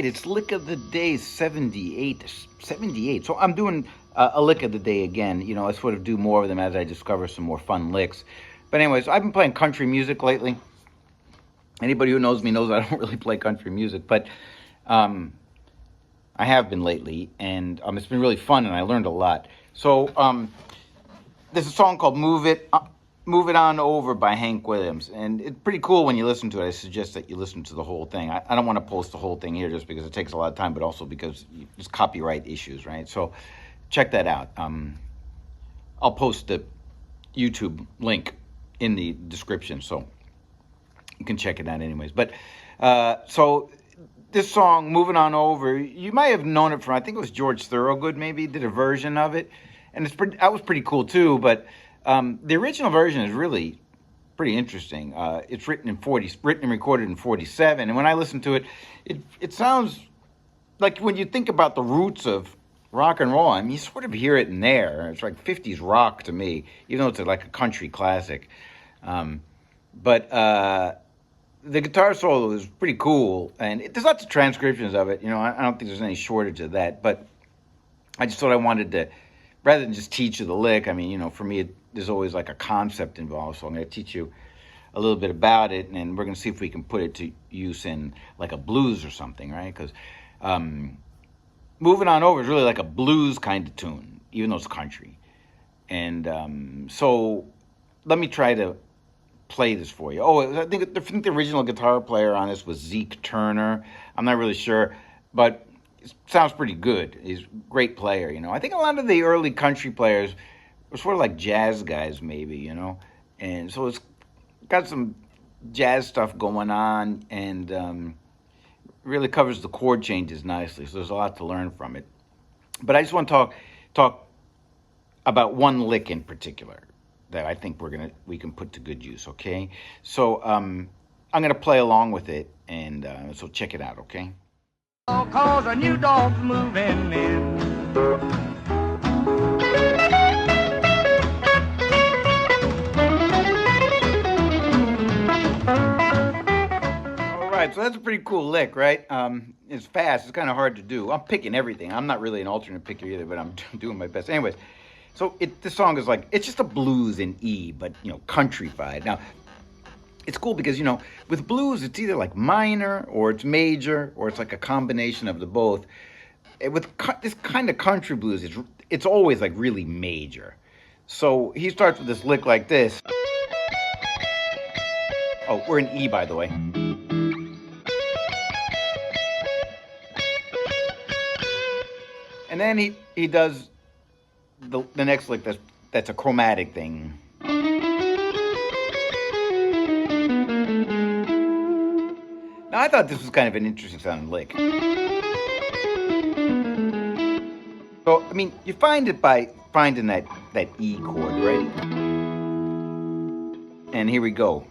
right, it's Lick of the Day 78. 78. So I'm doing a Lick of the Day again. You know, I sort of do more of them as I discover some more fun licks. But anyways, I've been playing country music lately. Anybody who knows me knows I don't really play country music, but I have been lately, and it's been really fun, and I learned a lot. So there's a song called Move It On Over by Hank Williams, and it's pretty cool when you listen to it. I suggest that you listen to the whole thing. I don't want to post the whole thing here just because it takes a lot of time, but also because there's copyright issues, right? So check that out. I'll post the YouTube link in the description, so you can check it out anyways. But so this song, Moving On Over, you might have known it from, I think it was George Thorogood maybe did a version of it, and that was pretty cool too. But the original version is really pretty interesting. It's written and recorded in 47, and when I listen to it, it sounds like when you think about the roots of rock and roll, I mean, you sort of hear it in there. It's like 50s rock to me, even though it's like a country classic. But the guitar solo is pretty cool, and there's lots of transcriptions of it. You know, I don't think there's any shortage of that, but I just thought I wanted to, rather than just teach you the lick, I mean, you know, for me, there's always like a concept involved, so I'm going to teach you a little bit about it, and we're going to see if we can put it to use in like a blues or something, right? Because Moving On Over is really like a blues kind of tune, even though it's country. And so let me try to play this for you. Oh, I think the original guitar player on this was Zeke Turner. I'm not really sure, but it sounds pretty good. He's a great player, you know. I think a lot of the early country players were sort of like jazz guys, maybe, you know. And so it's got some jazz stuff going on, and really covers the chord changes nicely. So there's a lot to learn from it. But I just want to talk about one lick in particular that I think we can put to good use, okay? So I'm gonna play along with it, and so check it out, okay? Cause a new dog's moving in. All right, so that's a pretty cool lick, right? It's fast. It's kind of hard to do. I'm picking everything. I'm not really an alternate picker either, but I'm doing my best. Anyways, so this song is like, it's just a blues in E, but, you know, countrified. Now, it's cool because, you know, with blues, it's either like minor or it's major or it's like a combination of the both. With this kind of country blues, it's always like really major. So he starts with this lick like this. Oh, we're in E, by the way. And then he does the next lick that's a chromatic thing. Now, I thought this was kind of an interesting sounding lick. So, I mean, you find it by finding that E chord, right? And here we go.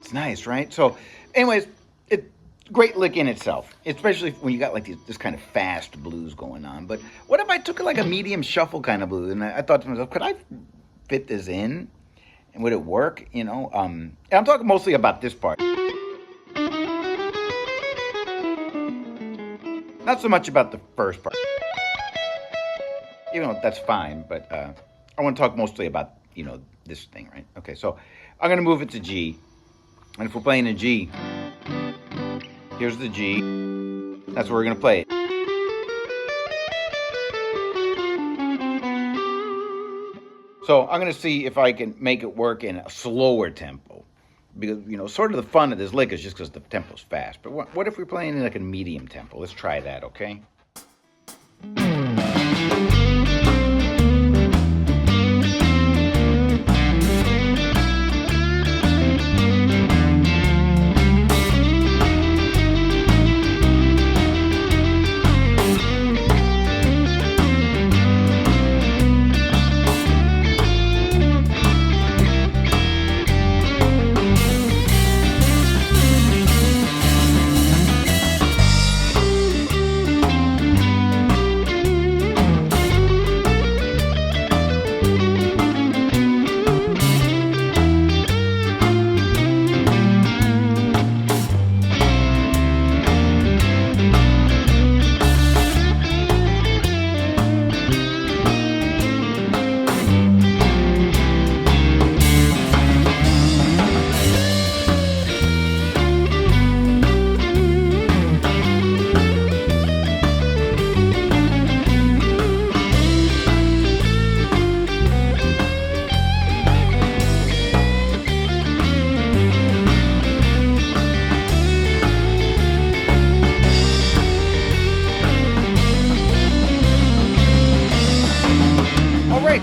It's nice, right? So, anyways, great lick in itself, especially when you got like this kind of fast blues going on. But what if I took it like a medium shuffle kind of blues? And I thought to myself, could I fit this in? And would it work? You know, and I'm talking mostly about this part. Not so much about the first part. Even though that's fine, but I want to talk mostly about, you know, this thing, right? Okay, so I'm going to move it to G. And if we're playing a G, here's the G. That's where we're going to play it. So I'm going to see if I can make it work in a slower tempo. Because, you know, sort of the fun of this lick is just because the tempo's fast. But what if we're playing in like a medium tempo? Let's try that, okay?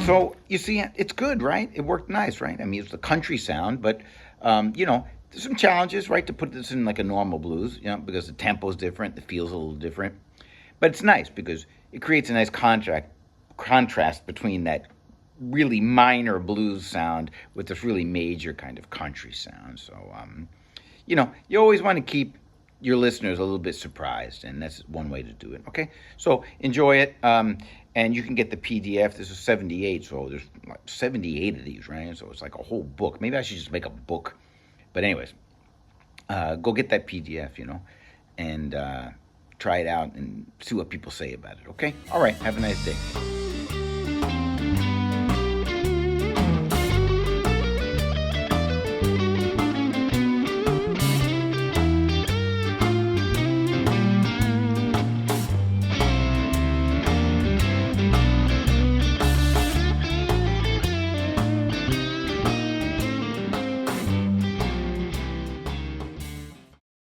So you see, it's good, right? It worked nice, right? I mean, it's a country sound, but there's some challenges, right, to put this in like a normal blues, because the tempo's different, the feel's a little different. But it's nice because it creates a nice contrast between that really minor blues sound with this really major kind of country sound. So, you always want to keep your listeners a little bit surprised, and that's one way to do it. Okay, so enjoy it, and you can get the PDF. This is 78, so there's like 78 of these, right? So it's like a whole book. Maybe I should just make a book. But anyways, go get that PDF, and try it out and see what people say about it. Okay, all right. Have a nice day.